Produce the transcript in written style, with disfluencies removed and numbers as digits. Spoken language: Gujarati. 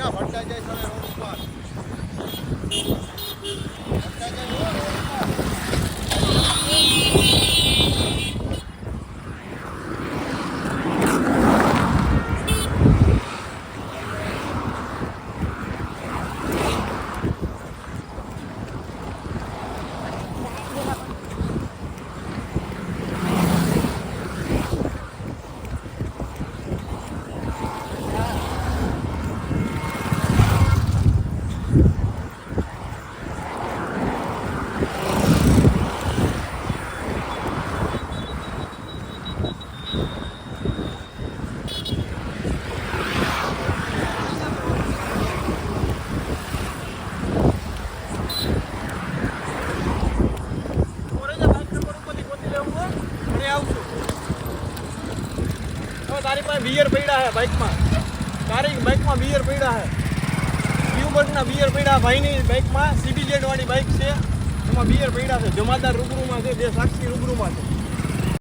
ના ફરતા જાય તમે રોડ ઉપર ફરતા જાય રોડ ઉપર તારી પાસે બિયર પડ્યા છે બાઇકમાં તારી બાઇકમાં બિયર પડ્યા છે ટ્યુબર્ગના બિયર પડ્યા ભાઈની બાઇકમાં CBZ વાળી બાઇક છે એમાં બિયર પડ્યા છે જમાદાર રૂબરૂમાં છે બે સાક્ષી રૂબરૂમાં છે